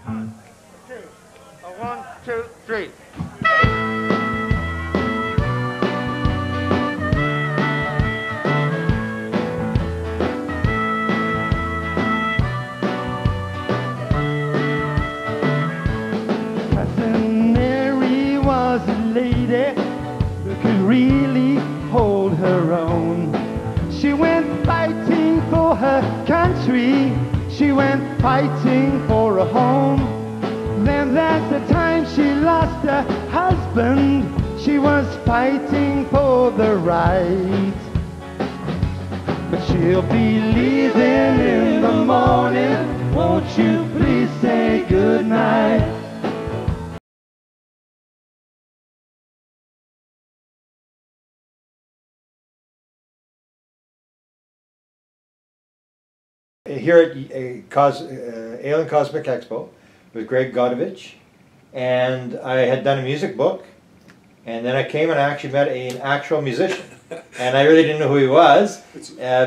One, two, three. Cousin Mary was a lady who could really hold her own. She went fighting for her country. She went fighting for a home. Then there's the time she lost her husband. She was fighting for the right. But she'll be leaving in the morning. Won't you please say goodnight? Here at Alien Cosmic Expo with Greg Godovitz, and I had done a music book, and then I came and I actually met an actual musician, and I really didn't know who he was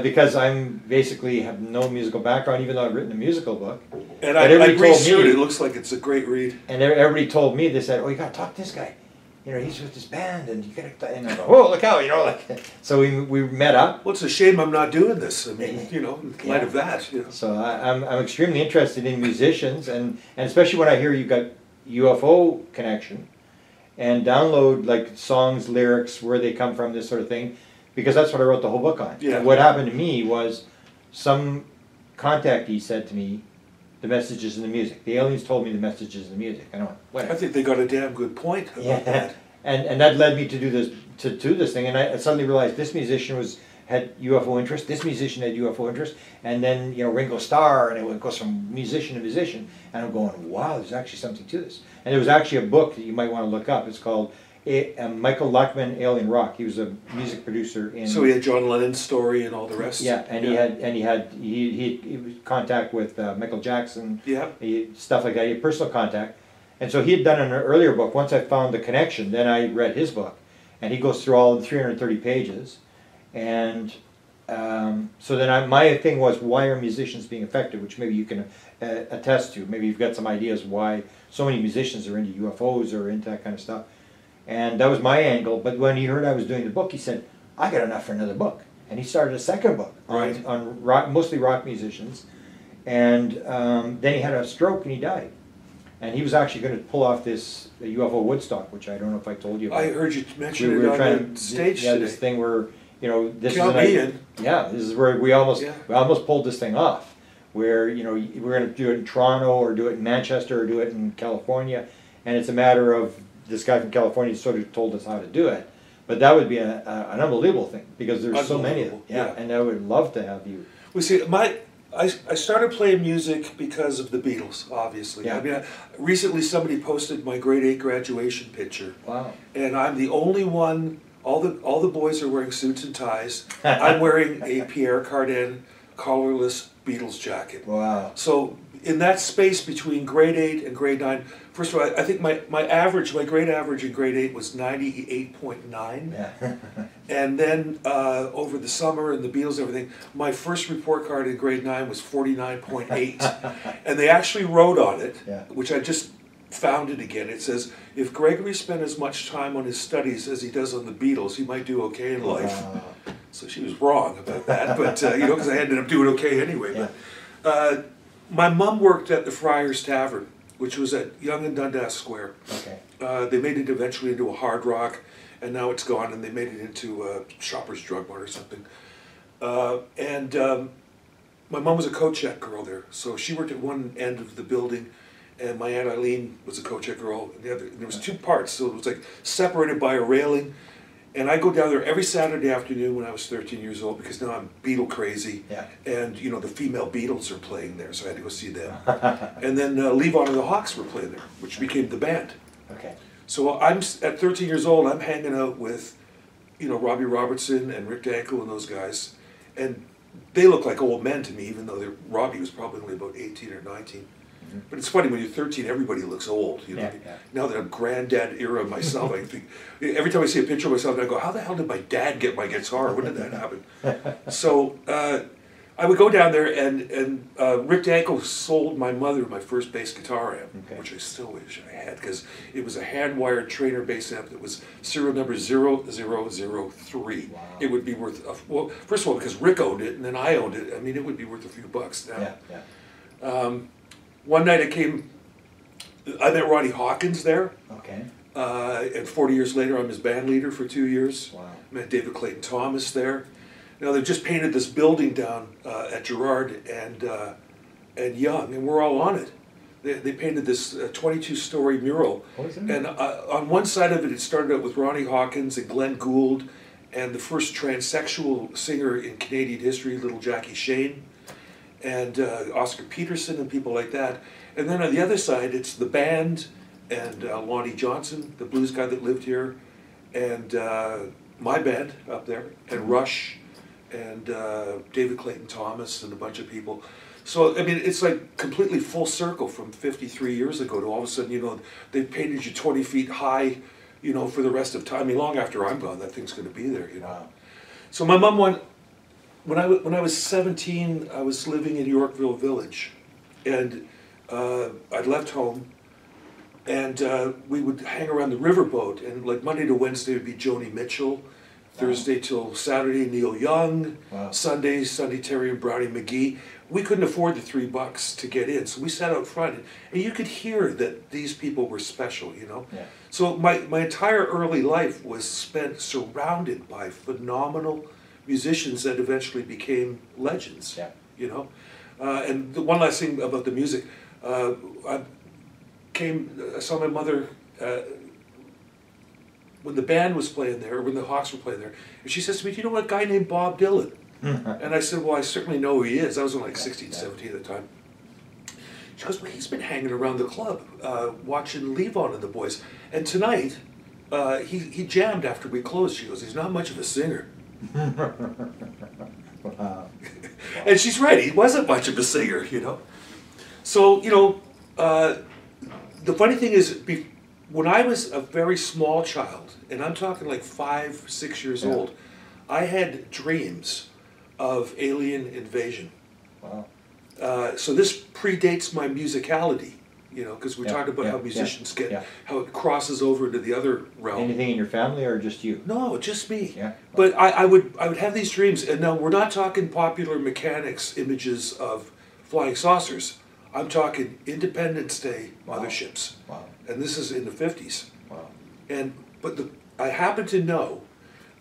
because I'm basically have no musical background, even though I've written a musical book. And I researched it. It looks like it's a great read. And everybody told me, they said, "Oh, you got to talk to this guy. You know, he's with this band, and you got to." And I go, "Oh, look out!" You know, like. So we met up. Well, it's a shame I'm not doing this. I mean, you know, in light of that. You know. So I'm extremely interested in musicians, and especially when I hear you got UFO connection, and download like songs, lyrics, where they come from, this sort of thing, because that's what I wrote the whole book on. Yeah. And what happened to me was some contactee said to me, the messages in the music. The aliens told me the messages in the music. I don't. Whatever. I think they got a damn good point about that. And that led me to do this thing, and I suddenly realized this musician had UFO interest. This musician had UFO interest, and then Ringo Starr, and it goes from musician to musician. And I'm going, wow, there's actually something to this. And there was actually a book that you might want to look up. It's called Michael Lachman, Alien Rock. He was a music producer in. So he had John Lennon's story and all the rest. Yeah, and he was in contact with Michael Jackson. Yeah. Stuff like that. He had personal contact, and so he had done an earlier book. Once I found the connection, then I read his book, and he goes through all the 330 pages, and so then my thing was, why are musicians being affected? Which maybe you can attest to. Maybe you've got some ideas why so many musicians are into UFOs or into that kind of stuff. And that was my angle, but when he heard I was doing the book, he said, I got enough for another book. And he started a second book on rock, mostly rock musicians. And then he had a stroke and he died. And he was actually going to pull off this UFO Woodstock, which I don't know if I told you about. I heard you mention it on the stage today. This thing where, this Count me in. Yeah, this is where we almost pulled this thing off. Where, we're going to do it in Toronto or do it in Manchester or do it in California. And it's a matter of this guy from California sort of told us how to do it, but that would be an unbelievable thing because there's so many of them. Yeah, and I would love to have you. Well, see, I started playing music because of the Beatles, obviously. Yeah. I mean, recently somebody posted my grade 8 graduation picture. Wow. And I'm the only one. All the boys are wearing suits and ties. I'm wearing a Pierre Cardin collarless Beatles jacket. Wow. So in that space between grade 8 and grade 9, first of all, I think my grade average in grade 8 was 98.9. Yeah. And then over the summer and the Beatles and everything, my first report card in grade 9 was 49.8. And they actually wrote on it, which I just found it again. It says, if Gregory spent as much time on his studies as he does on the Beatles, he might do okay in life. Wow. So she was wrong about that, but because I ended up doing okay anyway. Yeah. But my mom worked at the Friars Tavern, which was at Yonge and Dundas Square. Okay. They made it eventually into a Hard Rock, and now it's gone, and they made it into a Shoppers Drug Mart or something. My mom was a coat check girl there, so she worked at one end of the building, and my Aunt Eileen was a coat check girl at the other. And there was two parts, so it was like separated by a railing. And I go down there every Saturday afternoon when I was 13 years old because now I'm Beatle crazy. Yeah. And, the female Beatles are playing there, so I had to go see them. And then Levon and the Hawks were playing there, which became the band. Okay. So I'm at 13 years old, I'm hanging out with, Robbie Robertson and Rick Danko and those guys. And they look like old men to me, even though Robbie was probably only about 18 or 19. But it's funny, when you're 13, everybody looks old. Yeah. Now that I'm granddad era myself, I think every time I see a picture of myself, I go, how the hell did my dad get my guitar? When did that happen? So I would go down there, and Rick Danko sold my mother my first bass guitar amp, which I still wish I had, because it was a hand-wired Trainer bass amp that was serial number 0003. Wow. It would be worth, well, first of all, because Rick owned it, and then I owned it. I mean, it would be worth a few bucks now. Yeah. One night I met Ronnie Hawkins there. Okay. And 40 years later, I'm his band leader for 2 years. Wow. Met David Clayton Thomas there. Now they've just painted this building down at Gerrard and Young, and we're all on it. They painted this 22-story mural, and on one side of it, it started out with Ronnie Hawkins and Glenn Gould, and the first transsexual singer in Canadian history, Little Jackie Shane, and Oscar Peterson and people like that. And then on the other side, it's the band and Lonnie Johnson, the blues guy that lived here, and my band up there, and Rush, and David Clayton Thomas, and a bunch of people. So, I mean, it's like completely full circle from 53 years ago to all of a sudden, you know, they painted you 20 feet high, you know, for the rest of time. I mean, long after I'm gone, that thing's going to be there, you know. Wow. So my mom when I was 17, I was living in Yorkville Village, and I'd left home, and we would hang around the riverboat, and like Monday to Wednesday would be Joni Mitchell, Thursday till Saturday Neil Young, Sunday Terry and Brownie McGee. We couldn't afford the $3 to get in, so we sat out front, and you could hear that these people were special, you know. Yeah. So my entire early life was spent surrounded by phenomenal musicians that eventually became legends. Yeah. You know, and the one last thing about the music, I saw my mother when the band was playing there, or when the Hawks were playing there, and she says to me, "Do you know a guy named Bob Dylan?" And I said, "Well, I certainly know who he is." I was only like 16, 17 at the time. She goes, "Well, he's been hanging around the club, watching Levon and the boys. And tonight, he jammed after we closed." She goes, "He's not much of a singer." Wow. And she's right, he wasn't much of a singer, you know. So, you know, the funny thing is, when I was a very small child, and I'm talking like 5, 6 years old, I had dreams of alien invasion. Wow. So this predates my musicality, you know, because we're talking about how musicians get, how it crosses over into the other realm. Anything in your family or just you? No, just me. Yeah. But I would have these dreams, and now we're not talking popular mechanics images of flying saucers. I'm talking Independence Day motherships. Wow. And this is in the 50s. Wow. But I happen to know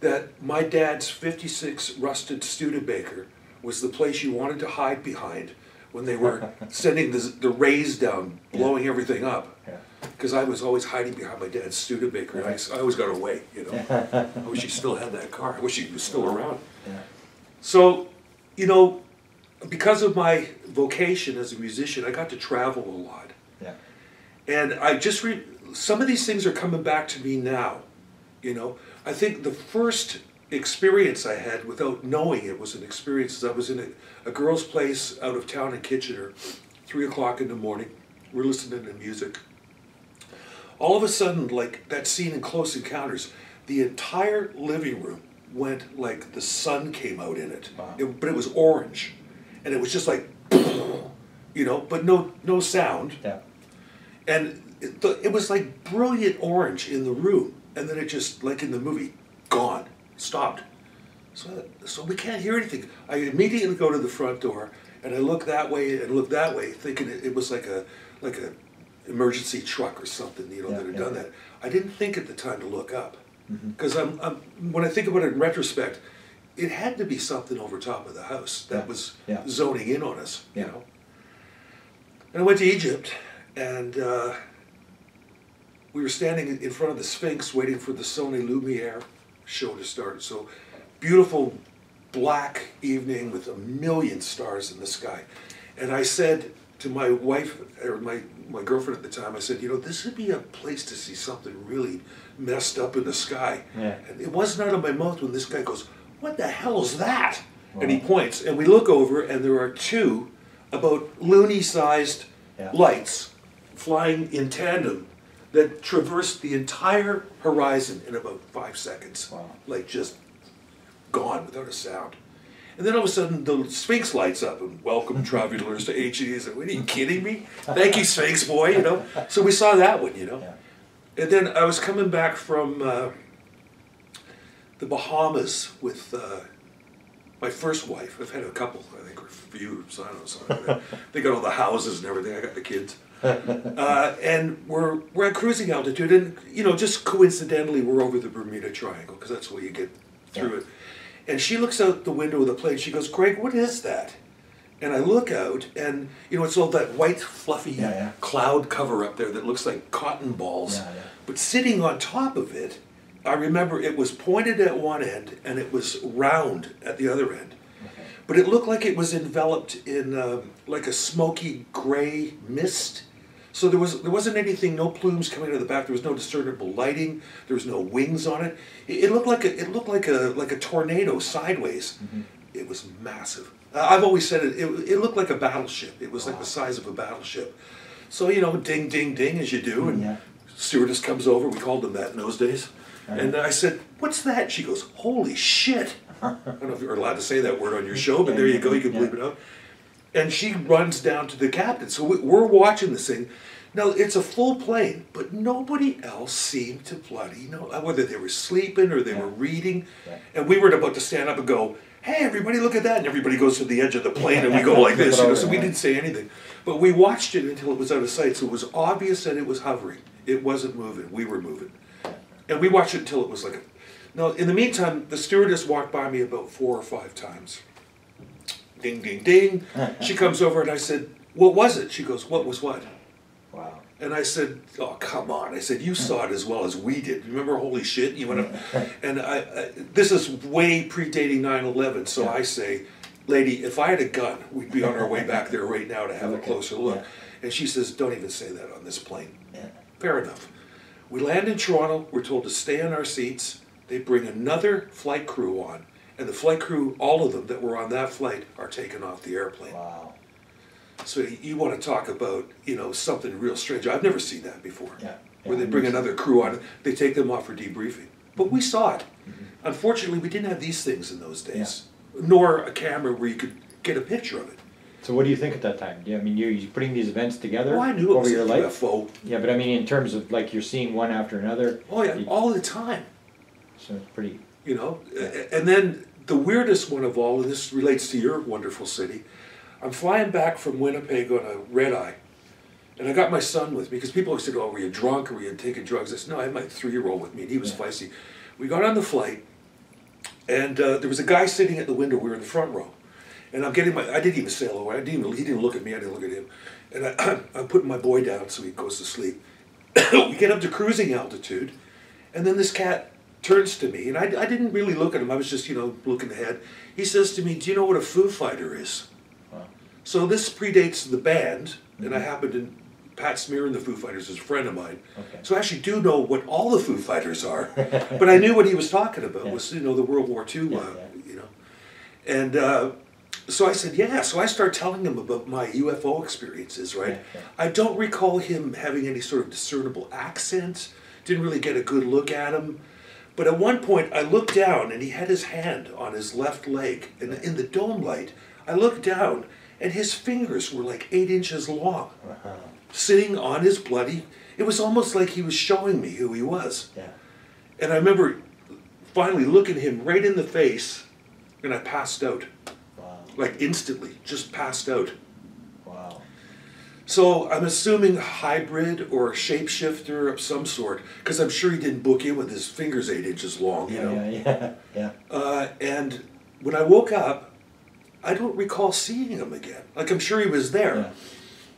that my dad's 56 rusted Studebaker was the place you wanted to hide behind when they were sending the rays down, blowing everything up. Because I was always hiding behind my dad's Studebaker, and I always got away, you know. I wish he still had that car. I wish he was still around. So, you know, because of my vocation as a musician, I got to travel a lot. And I just some of these things are coming back to me now, you know. I think the first experience I had without knowing it was an experience. I was in a girl's place out of town in Kitchener, 3 o'clock in the morning. We're listening to music. All of a sudden, like that scene in Close Encounters, the entire living room went like the sun came out in it. Wow. But it was orange. And it was just like, you know, but no sound. And it was like brilliant orange in the room. And then it just, like in the movie, gone, stopped. So we can't hear anything. I immediately go to the front door, and I look that way and look that way, thinking it was like a emergency truck or something, you know, that had done that. I didn't think at the time to look up, because when I think about it in retrospect, it had to be something over top of the house that was zoning in on us, you know. And I went to Egypt, and we were standing in front of the Sphinx waiting for the Sony Lumiere show to start. So beautiful black evening with a million stars in the sky. And I said to my wife, or my girlfriend at the time, I said, you know, this would be a place to see something really messed up in the sky. And it wasn't out of my mouth when this guy goes, "What the hell is that?" And he points, and we look over, and there are two about loony-sized lights flying in tandem that traversed the entire horizon in about 5 seconds. Like just gone without a sound. And then all of a sudden the Sphinx lights up and welcome travelers to HE's. What, are you kidding me? Thank you, Sphinx boy, you know. So we saw that one, you know. Yeah. And then I was coming back from the Bahamas with my first wife. I've had a couple, I think, or a few, so I don't know, something. They got all the houses and everything. I got the kids. And we're at cruising altitude, and you know, just coincidentally, we're over the Bermuda Triangle because that's where you get through it. And she looks out the window of the plane. She goes, "Greg, what is that?" And I look out, and you know, it's all that white, fluffy cloud cover up there that looks like cotton balls. But sitting on top of it, I remember it was pointed at one end and it was round at the other end. But it looked like it was enveloped in like a smoky gray mist. So there wasn't anything, no plumes coming out of the back. There was no discernible lighting. There was no wings on it. It looked like a tornado sideways. It was massive. I've always said it looked like a battleship. It was like the size of a battleship. So you know, ding, ding, ding, as you do, and stewardess comes over. We called them that in those days. And I said, "What's that?" She goes, "Holy shit!" I don't know if you're allowed to say that word on your show, but there you go. You can bleep it out. And she runs down to the captain. So we're watching this thing. Now, it's a full plane, but nobody else seemed to bloody know whether they were sleeping or they were reading. And we were about to stand up and go, "Hey, everybody, look at that." And everybody goes to the edge of the plane and we go like this. You know, so we didn't say anything. But we watched it until it was out of sight. So it was obvious that it was hovering. It wasn't moving. We were moving. And we watched it until it was like a... Now, in the meantime, the stewardess walked by me about 4 or 5 times. Ding, ding, ding. She comes over and I said, "What was it?" She goes, "What was what?" Wow. And I said, "Oh, come on." I said, "You saw it as well as we did. Remember, holy shit?" You went up. And this is way predating 9/11, so I say, "Lady, if I had a gun, we'd be on our way back there right now to have a closer look." And she says, "Don't even say that on this plane." Fair enough. We land in Toronto. We're told to stay in our seats. They bring another flight crew on. And the flight crew, all of them that were on that flight, are taken off the airplane. Wow. So you want to talk about, you know, something real strange. I've never seen that before. Where they bring another crew on, they take them off for debriefing. But we saw it. Unfortunately, we didn't have these things in those days, nor a camera where you could get a picture of it. So what do you think at that time? I mean, you're putting these events together Oh, I knew it over was your a life? UFO. Yeah, but I mean, in terms of like you're seeing one after another. Oh yeah, all the time. So it's pretty. You know, and then the weirdest one of all, and this relates to your wonderful city, I'm flying back from Winnipeg on a red eye, and I got my son with me, because people always said, "Oh, were you drunk or were you taking drugs?" I said, "No, I had my 3-year-old with me, and he was feisty." We got on the flight, and there was a guy sitting at the window. We were in the front row, and I didn't even say hello. He didn't look at me, I didn't look at him. And I'm putting my boy down so he goes to sleep. We get up to cruising altitude, and then this cat turns to me, and I didn't really look at him. I was just, you know, looking ahead. He says to me, "Do you know what a Foo Fighter is?" Wow. So this predates the band, and I happened to... Pat Smear and the Foo Fighters is a friend of mine. So I actually do know what all the Foo Fighters are, but I knew what he was talking about was, you know, the World War II, you know. And so I said, yeah. So I started telling him about my UFO experiences, right? I don't recall him having any sort of discernible accent, didn't really get a good look at him. But at one point, I looked down, and he had his hand on his left leg. And in the dome light, I looked down, and his fingers were like 8 inches long, sitting on his bloody... It was almost like he was showing me who he was. And I remember finally looking him right in the face, and I passed out. Like instantly, just passed out. So I'm assuming hybrid or shapeshifter of some sort, because I'm sure he didn't book in with his fingers 8 inches long, you know. And when I woke up, I don't recall seeing him again. Like, I'm sure he was there.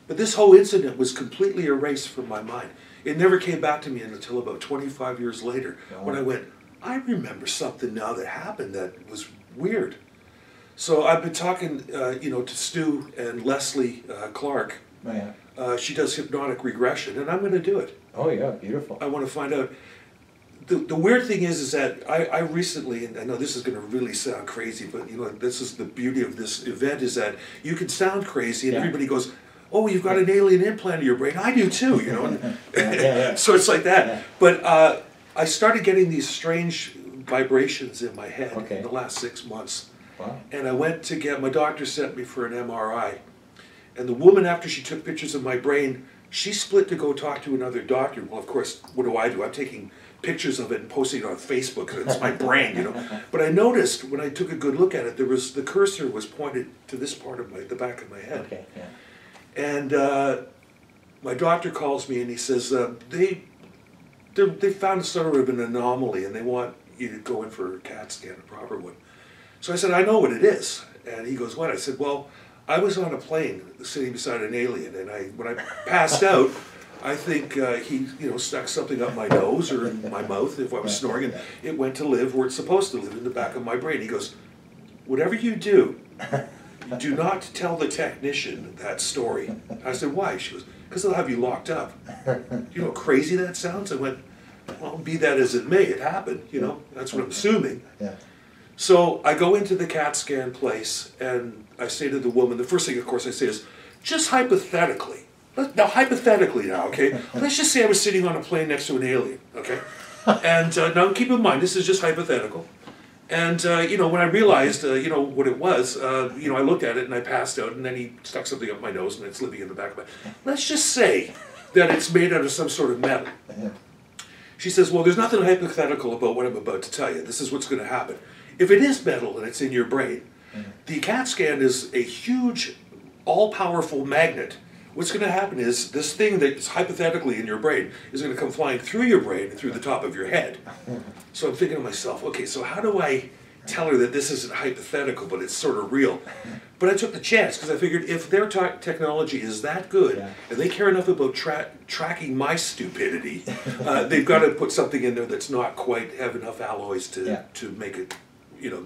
But this whole incident was completely erased from my mind. It never came back to me until about 25 years later, when I went, I remember something now that happened that was weird. So I've been talking, you know, to Stu and Leslie Clark. She does hypnotic regression, and I'm going to do it. Oh yeah, beautiful. I want to find out. The weird thing is that I recently, and I know this is going to really sound crazy, but you know, this is the beauty of this event, is that you can sound crazy, and everybody goes, "Oh, you've got an alien implant in your brain." I do too, you know. So it's like that. But I started getting these strange vibrations in my head in the last 6 months. Wow. And I went to get, my doctor sent me for an MRI. And the woman, after she took pictures of my brain, she split to go talk to another doctor. Well, of course, what do? I'm taking pictures of it and posting it on Facebook, and it's my brain, you know. But I noticed when I took a good look at it, the cursor was pointed to this part of the back of my head. Okay, yeah. And my doctor calls me and he says, they found sort of an anomaly and they want you to go in for a CAT scan, a proper one. So I said, I know what it is. And he goes, what? I said, well, I was on a plane sitting beside an alien, and when I passed out, I think he, stuck something up my nose or in my mouth if I was snoring, and it went to live where it's supposed to live, in the back of my brain. He goes, whatever you do not tell the technician that story. I said, why? She goes, because they'll have you locked up. You know how crazy that sounds? I went, well, be that as it may, it happened, That's what I'm assuming. Yeah. So I go into the CAT scan place and I say to the woman, the first thing, of course, I say is, just hypothetically, okay? Let's just say I was sitting on a plane next to an alien, okay? And now keep in mind, this is just hypothetical. And, when I realized, what it was, I looked at it and I passed out, and then he stuck something up my nose and it's living in the back of my... Let's just say that it's made out of some sort of metal. She says, well, there's nothing hypothetical about what I'm about to tell you. This is what's going to happen. If it is metal and it's in your brain, the CAT scan is a huge, all-powerful magnet. What's going to happen is this thing that's hypothetically in your brain is going to come flying through your brain and through the top of your head. So I'm thinking to myself, okay, so how do I tell her that this isn't hypothetical, but it's sort of real? But I took the chance because I figured if their technology is that good and they care enough about tracking my stupidity, they've got to put something in there that's not quite have enough alloys to make it,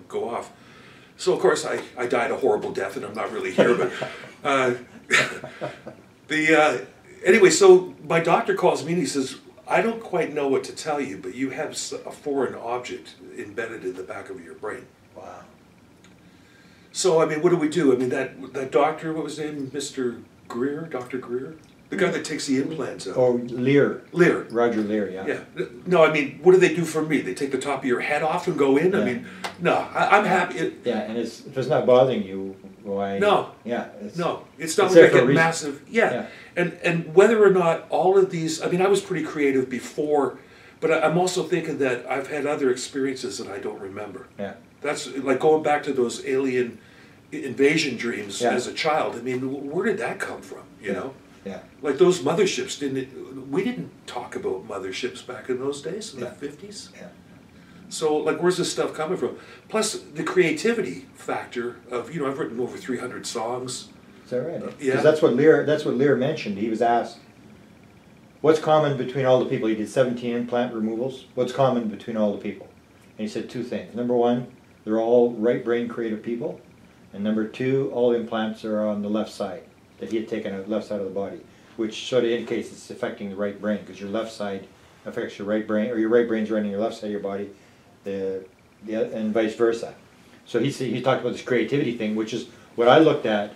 go off. So of course I died a horrible death, and I'm not really here, but anyway, so my doctor calls me and he says, I don't quite know what to tell you, but you have a foreign object embedded in the back of your brain. Wow. So, what do we do? That doctor, what was his name? Mr. Greer? Dr. Greer? The guy that takes the implants out. Oh, Lear. Lear. Roger Lear, yeah. Yeah. No, what do they do for me? They take the top of your head off and go in? Yeah. No, I'm happy. And if it's not bothering you, why? No. Yeah. It's not like I get massive. Yeah. And whether or not all of these, I was pretty creative before, but I'm also thinking that I've had other experiences that I don't remember. Yeah. That's like going back to those alien invasion dreams as a child. Where did that come from, you know? Yeah. Like those motherships, we didn't talk about motherships back in those days, in the 50s. Yeah. So, where's this stuff coming from? Plus, the creativity factor of, I've written over 300 songs. Is that right? Yeah. Because that's what Lear mentioned. He was asked, what's common between all the people? He did 17 implant removals. What's common between all the people? And he said two things. Number one, they're all right brain creative people. And number two, all implants are on the left side, that he had taken out left side of the body, which sort of indicates it's affecting the right brain, because your left side affects your right brain, or your right brain's running your left side of your body, and vice versa. So he talked about this creativity thing, which is what I looked at.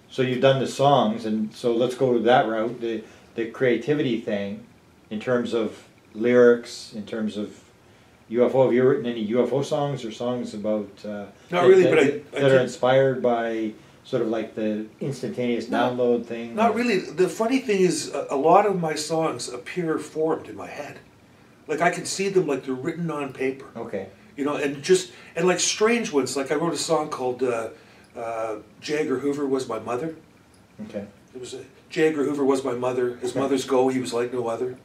So you've done the songs, and so let's go that route, the creativity thing, in terms of lyrics, in terms of UFO. Have you written any UFO songs or songs about Not really, but that are inspired by sort of like the instantaneous download thing? Not really. The funny thing is, a lot of my songs appear formed in my head. Like I can see them like they're written on paper. Okay. And like strange ones. Like I wrote a song called J. Edgar Hoover Was My Mother. Okay. It was J. Edgar Hoover was my mother. His mother's go, he was like no other.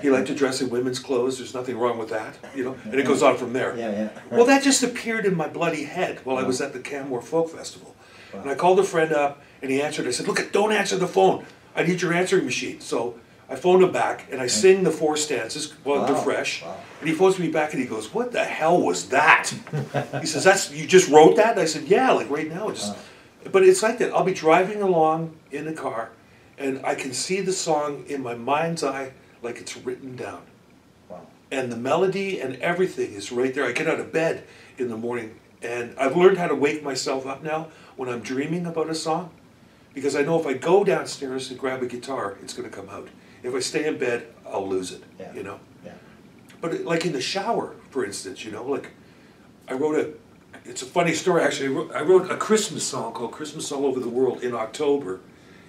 He liked to dress in women's clothes. There's nothing wrong with that, And it goes on from there. Yeah. Well, that just appeared in my bloody head while I was at the Canmore Folk Festival. Wow. And I called a friend up, and he answered. I said, look, don't answer the phone. I need your answering machine. So I phoned him back, and I sing the 4 stanzas while they're fresh. Wow. And he phones me back, and he goes, what the hell was that? He says, you just wrote that? And I said, yeah, like right now. But it's like that. I'll be driving along in a car, and I can see the song in my mind's eye like it's written down. Wow. And the melody and everything is right there. I get out of bed in the morning, and I've learned how to wake myself up now when I'm dreaming about a song, because I know if I go downstairs and grab a guitar, it's going to come out. If I stay in bed, I'll lose it, Yeah. But like in the shower, for instance, like I wrote it's a funny story, actually. I wrote a Christmas song called Christmas All Over the World in October,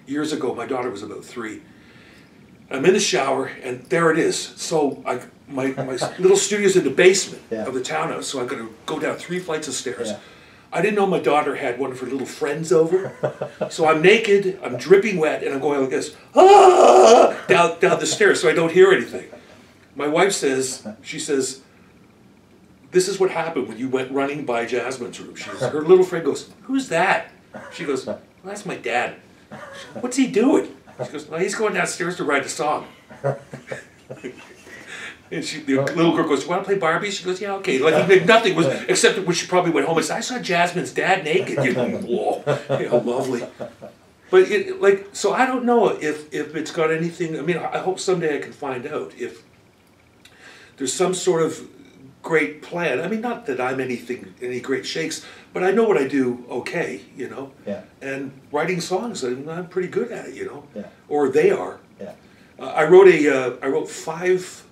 years ago. My daughter was about 3. I'm in the shower, and there it is. So my little studio's in the basement of the townhouse, so I'm going to go down 3 flights of stairs. Yeah. I didn't know my daughter had one of her little friends over. So I'm naked, I'm dripping wet, and I'm going like this, down the stairs so I don't hear anything. My wife says, she says, this is what happened when you went running by Jasmine's room. Her little friend goes, who's that? She goes, well, that's my dad. What's he doing? She goes, well, he's going downstairs to write a song. And the little girl goes, you want to play Barbie? She goes, yeah, okay. Like nothing was, except when she probably went home and said, I saw Jasmine's dad naked. You know, whoa, you know, lovely. But so I don't know if it's got anything. I mean, I hope someday I can find out if there's some sort of great plan. I mean, not that I'm any great shakes, but I know what I do okay, you know. Yeah. And writing songs, I'm pretty good at it, you know. Yeah. Or they are. Yeah. I wrote 5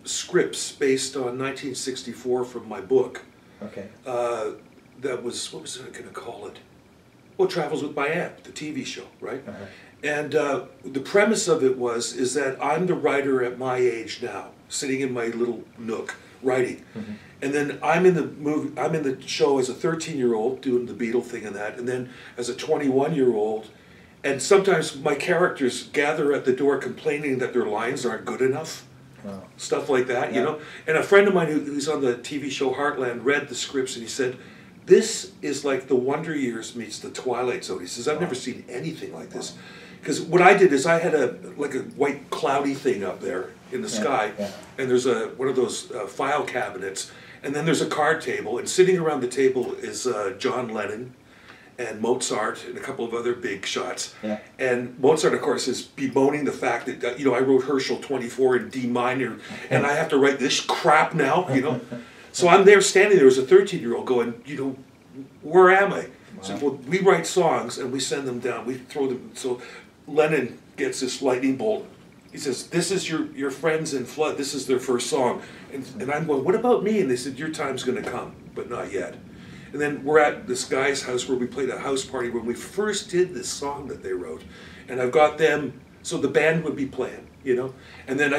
scripts based on 1964 from my book. Okay. That was, what was I going to call it? Well, Travels with My Aunt, the TV show, right? Uh-huh. And the premise of it is that I'm the writer at my age now, sitting in my little nook writing. Mm-hmm. And then I'm in the show as a 13-year-old doing the Beatle thing and that, and then as a 21-year-old, and sometimes my characters gather at the door complaining that their lines aren't good enough. Wow. Stuff like that, you know. And a friend of mine who's on the TV show Heartland read the scripts and he said, this is like the Wonder Years meets the Twilight Zone. He says, I've never seen anything like this. Because what I did is I had a white cloudy thing up there in the sky, and there's one of those file cabinets, and then there's a card table, and sitting around the table is John Lennon and Mozart and a couple of other big shots. Yeah. And Mozart, of course, is bemoaning the fact that, you know, I wrote Herschel 24 in D minor, and I have to write this crap now, you know. So I'm there standing there as a 13-year-old going, you know, where am I? Wow. So well, we write songs and we send them down. We throw them. So Lennon gets this lightning bolt. He says, this is your friends in Fludd. This is their first song. And I'm going, what about me? And they said, your time's going to come, but not yet. And then we're at this guy's house where we played a house party when we first did this song that they wrote. And I've got them, so the band would be playing, you know. And then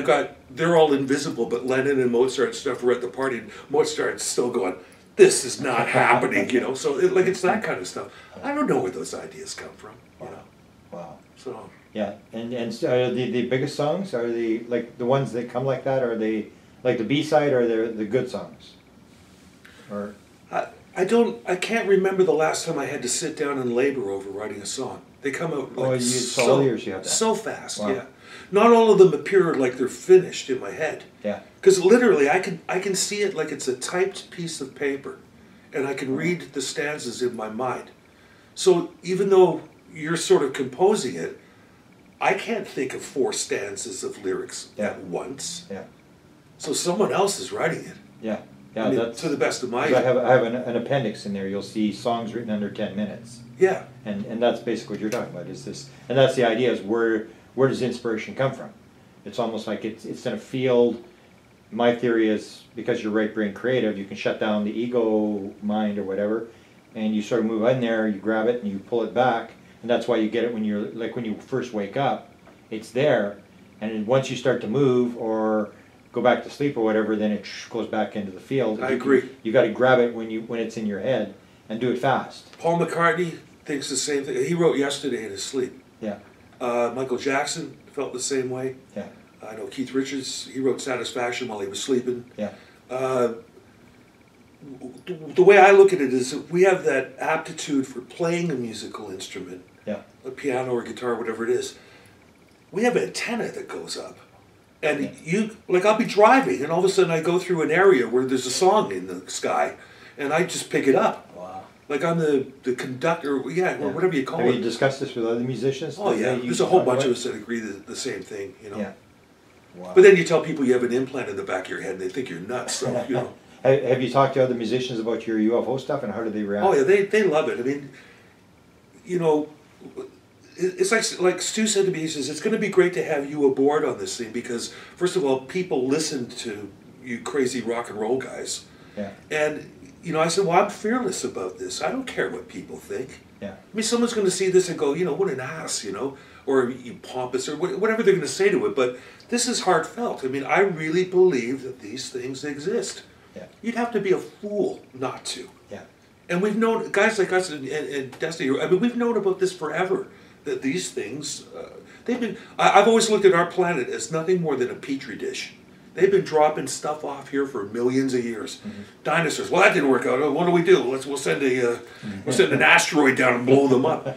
they're all invisible, but Lennon and Mozart and stuff were at the party. And Mozart's still going, this is not happening, you know. So it's that kind of stuff. I don't know where those ideas come from, you know. Wow. So. Yeah, and so the biggest songs, are they like the ones that come like that, or are they like the B-side, or they're the good songs? Or I can't remember the last time I had to sit down and labor over writing a song. They come out like so fast. Wow. Yeah. Not all of them appear like they're finished in my head. Yeah. Because literally I can see it like it's a typed piece of paper, and I can read the stanzas in my mind. So even though you're sort of composing it, I can't think of 4 stanzas of lyrics at once. Yeah. So someone else is writing it. Yeah. Yeah, I mean, that's to the best of my. I have an appendix in there. You'll see songs written under 10 minutes. Yeah. And that's basically what you're talking about. Is this? And that's the idea. Is where does inspiration come from? It's almost like it's in a field. My theory is because you're right brain creative, you can shut down the ego mind or whatever, and you sort of move in there. You grab it and you pull it back, and that's why you get it when you're when you first wake up. It's there, and then once you start to move or go back to sleep or whatever, then it goes back into the field. I agree. You got to grab it when it's in your head and do it fast. Paul McCartney thinks the same thing. He wrote Yesterday in his sleep. Yeah. Michael Jackson felt the same way. Yeah. I know Keith Richards, he wrote Satisfaction while he was sleeping. Yeah. The way I look at it is that we have that aptitude for playing a musical instrument, a piano or guitar, whatever it is. We have an antenna that goes up. And I'll be driving, and all of a sudden I go through an area where there's a song in the sky, and I just pick it up. Wow. Like I'm the conductor, or whatever you call it. Have you discussed this with other musicians? Oh, yeah. There's a whole bunch of us that agree the same thing, you know. Yeah. Wow. But then you tell people you have an implant in the back of your head, and they think you're nuts, so, you know. Have you talked to other musicians about your UFO stuff, and how do they react? Oh, yeah, they love it. I mean, you know, it's like Stu said to me, he says, it's going to be great to have you aboard on this thing because, first of all, people listen to you crazy rock and roll guys. Yeah. And, you know, I said, well, I'm fearless about this. I don't care what people think. Yeah. I mean, someone's going to see this and go, you know, what an ass, you know, or you pompous, or whatever they're going to say to it. But this is heartfelt. I mean, I really believe that these things exist. Yeah. You'd have to be a fool not to. Yeah. And we've known, guys like us and Destiny, I mean, we've known about this forever, that these things, they've been, I've always looked at our planet as nothing more than a petri dish. They've been dropping stuff off here for millions of years. Mm-hmm. Dinosaurs, well, that didn't work out. What do? We'll send an asteroid down and blow them up.